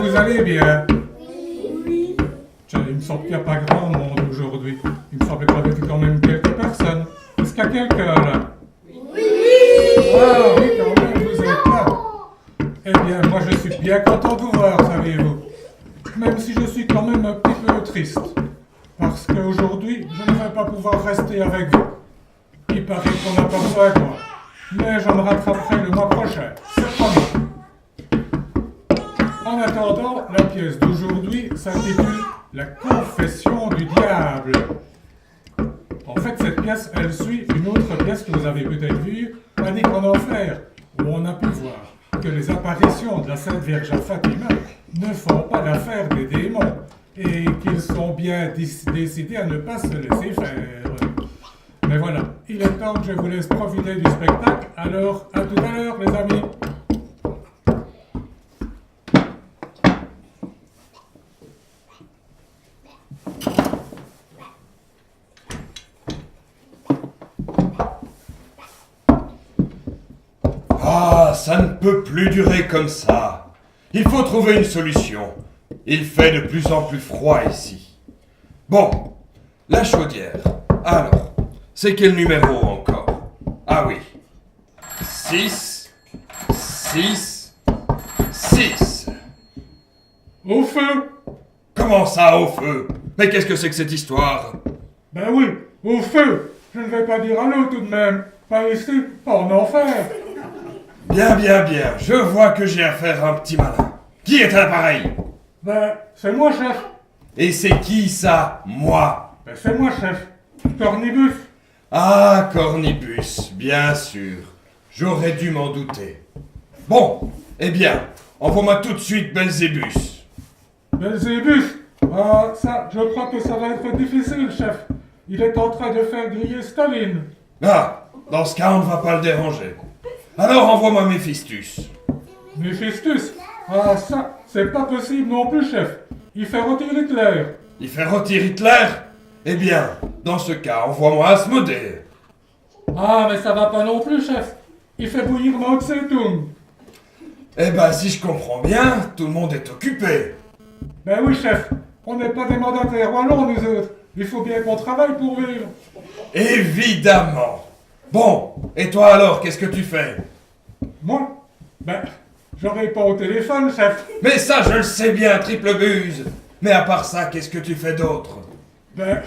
vous allez bien? Tiens, il me semble qu'il n'y a pas grand monde aujourd'hui. Il me semble qu'il y avait quand même quelques personnes. Est-ce qu'il y a quelqu'un là? Ah oui, quand même, vous êtes là. Eh bien, moi je suis bien content de vous voir, savez-vous. Même si je suis quand même un petit peu triste. Parce qu'aujourd'hui, je ne vais pas pouvoir rester avec vous. Il paraît qu'on n'a pas besoin de moi. Mais je me rattraperai le mois prochain, c'est promis. En attendant, la pièce d'aujourd'hui s'intitule La confession du diable. En fait, cette pièce, elle suit une autre pièce que vous avez peut-être vue, Panique en enfer, où on a pu voir que les apparitions de la Sainte Vierge à Fatima ne font pas l'affaire des démons et qu'ils sont bien décidés à ne pas se laisser faire. Mais voilà, il est temps que je vous laisse profiter du spectacle, alors à tout à l'heure les amis. Ah, ça ne peut plus durer comme ça. Il faut trouver une solution. Il fait de plus en plus froid ici. Bon, la chaudière. Alors, c'est quel numéro encore? Ah oui. 6, 6, 6. Au feu! Comment ça, au feu? Mais qu'est-ce que c'est que cette histoire? Ben oui, au feu! Je ne vais pas dire à l'eau tout de même. Pas ici, pas en enfer. Bien, bien, bien. Je vois que j'ai affaire à un petit malin. Qui est à l'appareil? Ben, c'est moi, chef. Et c'est qui ça, moi? Ben, c'est moi, chef. Cornibus. Ah, Cornibus, bien sûr. J'aurais dû m'en douter. Bon, eh bien, envoie-moi tout de suite Belzébus. Belzébus. Ah, ça, je crois que ça va être difficile, chef. Il est en train de faire griller Staline. Ah, dans ce cas, on ne va pas le déranger. Alors envoie-moi Méphistus. Méphistus. Ah, ça, c'est pas possible non plus, chef. Il fait retirer Hitler. Il fait retirer Hitler? Eh bien, dans ce cas, envoie-moi Asmodée. Ah, mais ça va pas non plus, chef. Il fait bouillir Mao Tse-tung. Eh ben, si je comprends bien, tout le monde est occupé. Ben oui, chef. On n'est pas des mandataires wallons, nous autres. Il faut bien qu'on travaille pour vivre. Évidemment. Bon, et toi alors, qu'est-ce que tu fais? Moi? Ben, j'aurais pas au téléphone, chef. Mais ça, je le sais bien, triple buse. Mais à part ça, qu'est-ce que tu fais d'autre? Ben,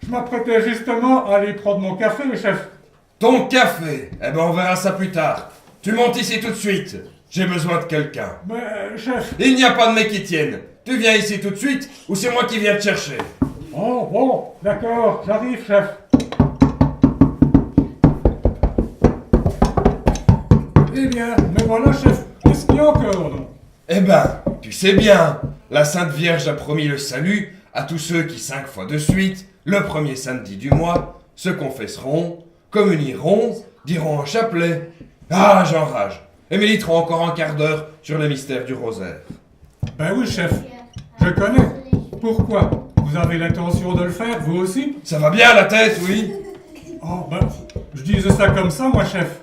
je m'apprêtais justement à aller prendre mon café, chef. Ton café? Eh ben, on verra ça plus tard. Tu montes ici tout de suite. J'ai besoin de quelqu'un. Ben, chef. Il n'y a pas de mec qui tienne. Tu viens ici tout de suite, ou c'est moi qui viens te chercher? Oh, bon, d'accord, j'arrive, chef. Eh bien, me voilà, chef. Qu'est-ce qu'il y a encore, non? Eh ben, tu sais bien, la Sainte Vierge a promis le salut à tous ceux qui 5 fois de suite, le premier samedi du mois, se confesseront, communieront, diront un chapelet. Ah, j'enrage. Et méditeront encore un quart d'heure sur le mystère du rosaire. Ben oui, chef. Je connais. Pourquoi? Vous avez l'intention de le faire, vous aussi? Ça va bien la tête, oui? Oh, ben, je disais ça comme ça, moi, chef.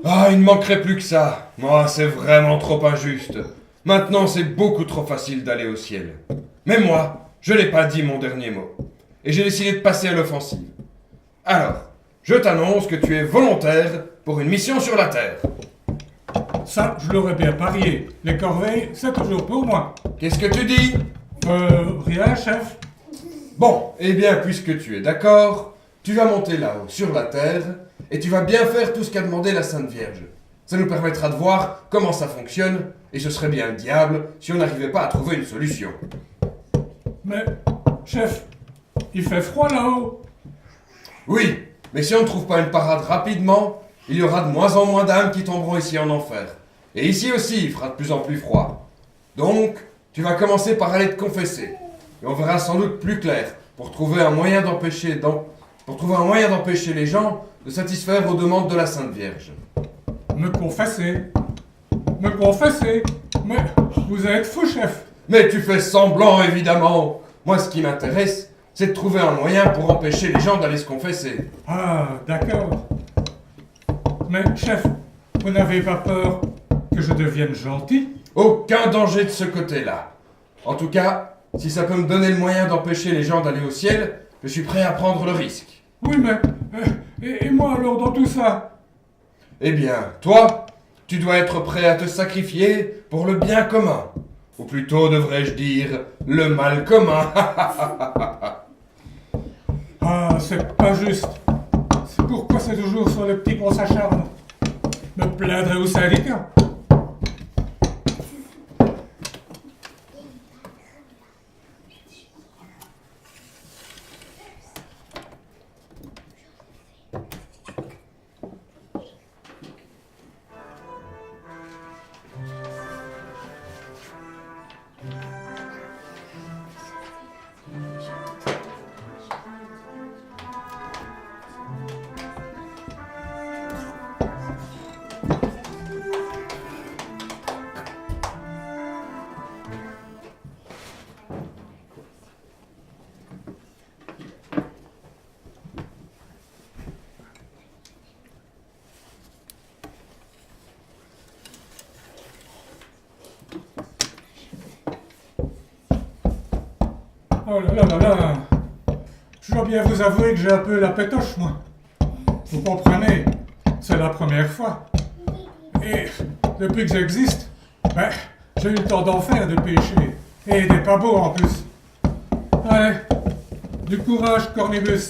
Ah, il ne manquerait plus que ça. Moi, c'est vraiment trop injuste. Maintenant, c'est beaucoup trop facile d'aller au ciel. Mais moi, je n'ai pas dit mon dernier mot. Et j'ai décidé de passer à l'offensive. Alors, je t'annonce que tu es volontaire pour une mission sur la Terre. Ça, je l'aurais bien parié. Les corveilles, c'est toujours pour moi. Qu'est-ce que tu dis? Rien, chef. Bon, eh bien, puisque tu es d'accord, tu vas monter là-haut, sur la Terre, et tu vas bien faire tout ce qu'a demandé la Sainte Vierge. Ça nous permettra de voir comment ça fonctionne, et ce serait bien le diable si on n'arrivait pas à trouver une solution. Mais, chef, il fait froid là-haut. Oui, mais si on ne trouve pas une parade rapidement, il y aura de moins en moins d'âmes qui tomberont ici en enfer. Et ici aussi, il fera de plus en plus froid. Donc, tu vas commencer par aller te confesser. Et on verra sans doute plus clair pour trouver un moyen d'empêcher les gens de satisfaire aux demandes de la Sainte Vierge. Me confesser. Me confesser. Mais, vous êtes fou, chef. Mais tu fais semblant, évidemment. Moi, ce qui m'intéresse, c'est de trouver un moyen pour empêcher les gens d'aller se confesser. Ah, d'accord. Mais, chef, vous n'avez pas peur que je devienne gentil? Aucun danger de ce côté-là. En tout cas, si ça peut me donner le moyen d'empêcher les gens d'aller au ciel, je suis prêt à prendre le risque. Oui, mais... et moi alors dans tout ça? Eh bien, toi, tu dois être prêt à te sacrifier pour le bien commun. Ou plutôt, devrais-je dire, le mal commun. Ah, c'est pas juste. C'est pourquoi c'est toujours sur les petits qu'on s'acharne. Me plaindrai au syndicat. Oh là là là là. Je dois bien vous avouer que j'ai un peu la pétoche, moi. Vous comprenez, c'est la première fois. Et depuis que j'existe, ben, j'ai eu le temps d'en faire de péché. Et des pas beaux en plus. Allez, du courage, Cornibus.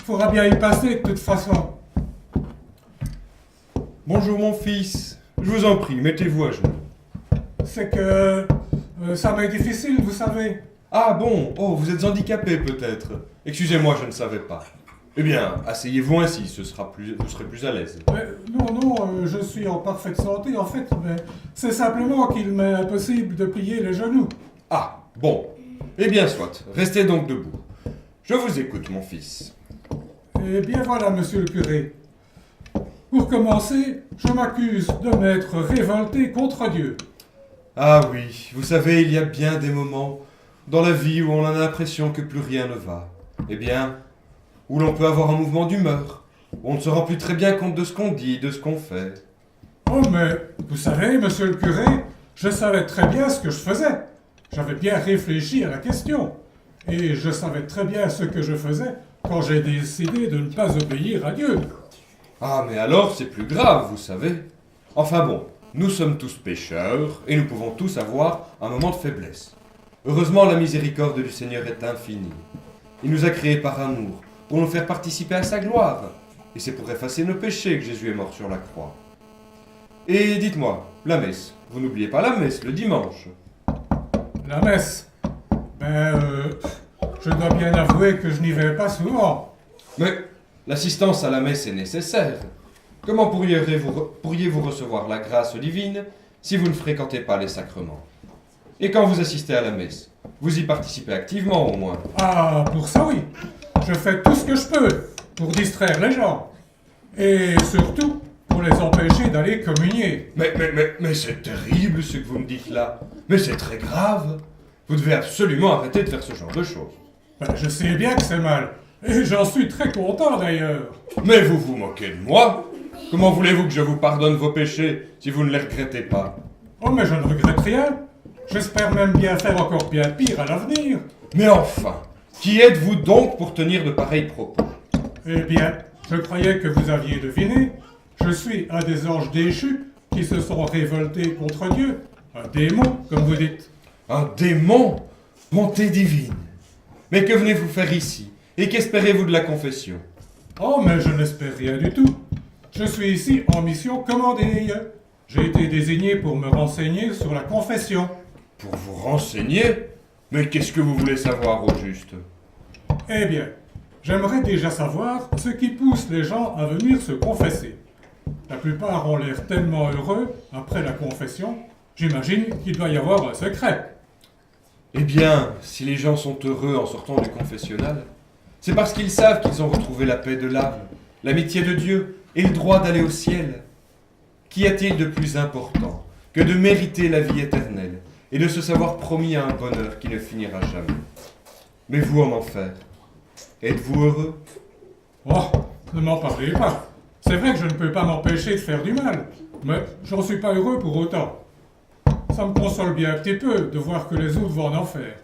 Faudra bien y passer de toute façon. Bonjour mon fils, je vous en prie, mettez-vous à genoux. C'est que ça m'est difficile, vous savez. Ah bon, oh, vous êtes handicapé peut-être. Excusez-moi, je ne savais pas. Eh bien, asseyez-vous ainsi, vous serez plus à l'aise. Non, je suis en parfaite santé en fait, mais c'est simplement qu'il m'est impossible de plier les genoux. Ah, bon. Eh bien, soit, restez donc debout. Je vous écoute, mon fils. Eh bien voilà, monsieur le curé. Pour commencer, je m'accuse de m'être révolté contre Dieu. Ah oui, vous savez, il y a bien des moments dans la vie où on a l'impression que plus rien ne va. Eh bien, où l'on peut avoir un mouvement d'humeur, où on ne se rend plus très bien compte de ce qu'on dit, de ce qu'on fait. Oh mais, vous savez, monsieur le curé, je savais très bien ce que je faisais. J'avais bien réfléchi à la question. Et je savais très bien ce que je faisais quand j'ai décidé de ne pas obéir à Dieu. Ah, mais alors c'est plus grave, vous savez. Enfin bon, nous sommes tous pécheurs, et nous pouvons tous avoir un moment de faiblesse. Heureusement, la miséricorde du Seigneur est infinie. Il nous a créés par amour, pour nous faire participer à sa gloire. Et c'est pour effacer nos péchés que Jésus est mort sur la croix. Et dites-moi, la messe, vous n'oubliez pas la messe le dimanche. La messe. Je dois bien avouer que je n'y vais pas souvent. Mais l'assistance à la messe est nécessaire. Comment pourriez-vous recevoir la grâce divine si vous ne fréquentez pas les sacrements? Et quand vous assistez à la messe, vous y participez activement au moins. Ah, pour ça oui. Je fais tout ce que je peux pour distraire les gens. Et surtout, pour les empêcher d'aller communier. Mais c'est terrible ce que vous me dites là. Mais c'est très grave. Vous devez absolument arrêter de faire ce genre de choses. Je sais bien que c'est mal. Et j'en suis très content d'ailleurs. Mais vous vous moquez de moi? Comment voulez-vous que je vous pardonne vos péchés si vous ne les regrettez pas? Oh, mais je ne regrette rien. J'espère même bien faire encore bien pire à l'avenir. Mais enfin, qui êtes-vous donc pour tenir de pareils propos? Eh bien, je croyais que vous aviez deviné. Je suis un des anges déchus qui se sont révoltés contre Dieu. Un démon, comme vous dites. Un démon? Bonté divine. Mais que venez-vous faire ici? Et qu'espérez-vous de la confession? Oh, mais je n'espère rien du tout. Je suis ici en mission commandée. J'ai été désigné pour me renseigner sur la confession. Pour vous renseigner? Mais qu'est-ce que vous voulez savoir au juste? Eh bien, j'aimerais déjà savoir ce qui pousse les gens à venir se confesser. La plupart ont l'air tellement heureux après la confession, j'imagine qu'il doit y avoir un secret. Eh bien, si les gens sont heureux en sortant du confessionnal, c'est parce qu'ils savent qu'ils ont retrouvé la paix de l'âme, l'amitié de Dieu et le droit d'aller au ciel. Qu'y a-t-il de plus important que de mériter la vie éternelle et de se savoir promis à un bonheur qui ne finira jamais? Mais vous en enfer, êtes-vous heureux? Oh, ne m'en parlez pas. C'est vrai que je ne peux pas m'empêcher de faire du mal, mais j'en suis pas heureux pour autant. Ça me console bien un petit peu de voir que les autres vont en enfer.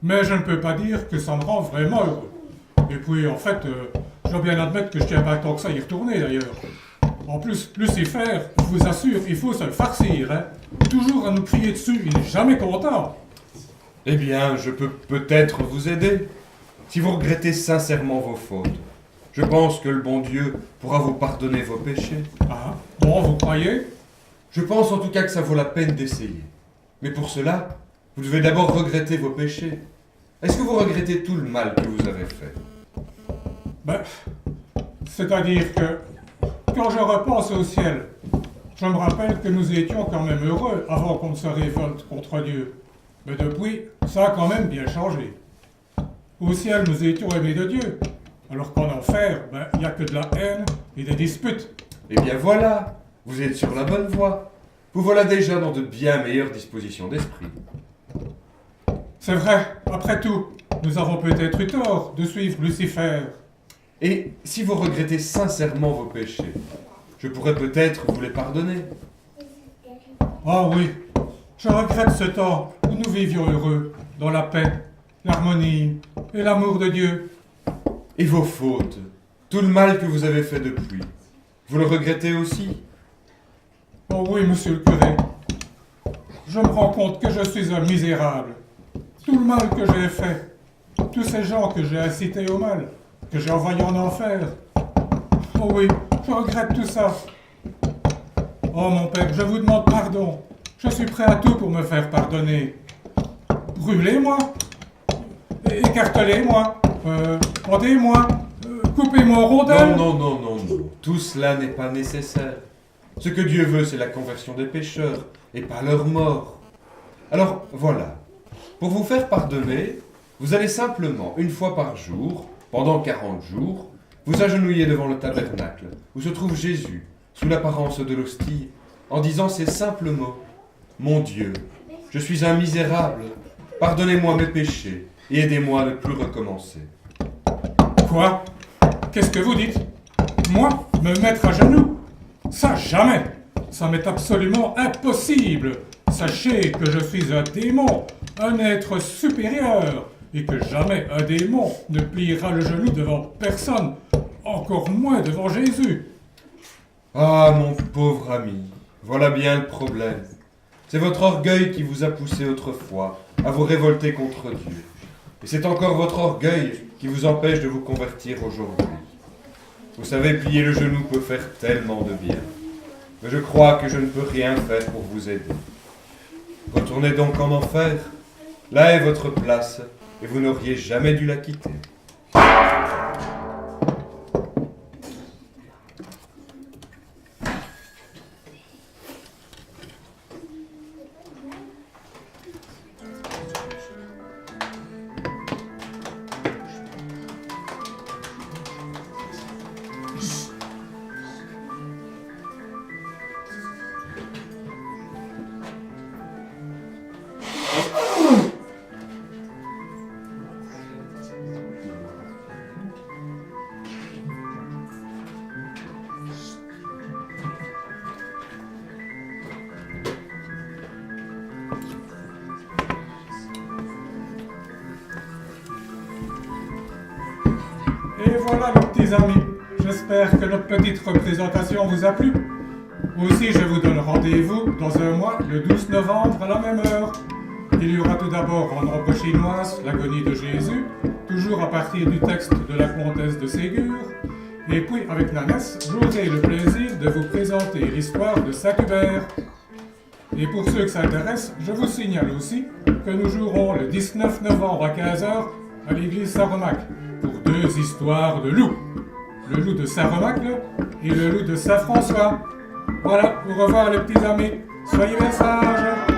Mais je ne peux pas dire que ça me rend vraiment heureux. Et puis, en fait, je dois bien admettre que je tiens pas tant que ça à y retourner, d'ailleurs. En plus, Lucifer, je vous assure, il faut se le farcir, hein. Toujours à nous crier dessus, il n'est jamais content. Eh bien, je peux peut-être vous aider. Si vous regrettez sincèrement vos fautes, je pense que le bon Dieu pourra vous pardonner vos péchés. Ah, bon, vous croyez? Je pense en tout cas que ça vaut la peine d'essayer. Mais pour cela, vous devez d'abord regretter vos péchés. Est-ce que vous regrettez tout le mal que vous avez fait? Ben, c'est-à-dire que, quand je repense au ciel, je me rappelle que nous étions quand même heureux avant qu'on ne se révolte contre Dieu. Mais depuis, ça a quand même bien changé. Au ciel, nous étions aimés de Dieu, alors qu'en enfer, ben, il n'y a que de la haine et des disputes. Eh bien voilà, vous êtes sur la bonne voie. Vous voilà déjà dans de bien meilleures dispositions d'esprit. C'est vrai, après tout, nous avons peut-être eu tort de suivre Lucifer. Et si vous regrettez sincèrement vos péchés, je pourrais peut-être vous les pardonner. Ah oui, je regrette ce temps où nous vivions heureux, dans la paix, l'harmonie et l'amour de Dieu. Et vos fautes, tout le mal que vous avez fait depuis, vous le regrettez aussi? Oh oui, monsieur le curé, je me rends compte que je suis un misérable. Tout le mal que j'ai fait, tous ces gens que j'ai incités au mal, que j'ai envoyés en enfer. Oh oui, je regrette tout ça. Oh mon père, je vous demande pardon. Je suis prêt à tout pour me faire pardonner. Brûlez-moi. Écartelez-moi. Pendez-moi. Coupez-moi en rondelles. Non, non, non, non, non. Tout cela n'est pas nécessaire. Ce que Dieu veut, c'est la conversion des pécheurs, et pas leur mort. Alors, voilà. Pour vous faire pardonner, vous allez simplement, une fois par jour, pendant 40 jours, vous agenouiller devant le tabernacle, où se trouve Jésus, sous l'apparence de l'hostie, en disant ces simples mots. Mon Dieu, je suis un misérable, pardonnez-moi mes péchés, et aidez-moi à ne plus recommencer. Quoi? Qu'est-ce que vous dites? Moi, me mettre à genoux? Ça, jamais! Ça m'est absolument impossible! Sachez que je suis un démon, un être supérieur, et que jamais un démon ne pliera le genou devant personne, encore moins devant Jésus. Ah, mon pauvre ami, voilà bien le problème. C'est votre orgueil qui vous a poussé autrefois à vous révolter contre Dieu. Et c'est encore votre orgueil qui vous empêche de vous convertir aujourd'hui. Vous savez, plier le genou peut faire tellement de bien. Mais je crois que je ne peux rien faire pour vous aider. Retournez donc en enfer. Là est votre place, et vous n'auriez jamais dû la quitter. Et voilà, mes petits amis. J'espère que notre petite représentation vous a plu. Aussi, je vous donne rendez-vous dans un mois, le 12 novembre, à la même heure. Il y aura tout d'abord en ombre chinoise l'agonie de Jésus, toujours à partir du texte de la comtesse de Ségur. Et puis, avec Nanès, j'aurai le plaisir de vous présenter l'histoire de Saint-Hubert. Et pour ceux que ça intéresse, je vous signale aussi que nous jouerons le 19 novembre à 15h à l'église Saint-Romac pour 2 histoires de loups. Le loup de Saint-Romacle et le loup de Saint-François. Voilà, au revoir les petits amis. Soyez bien sages.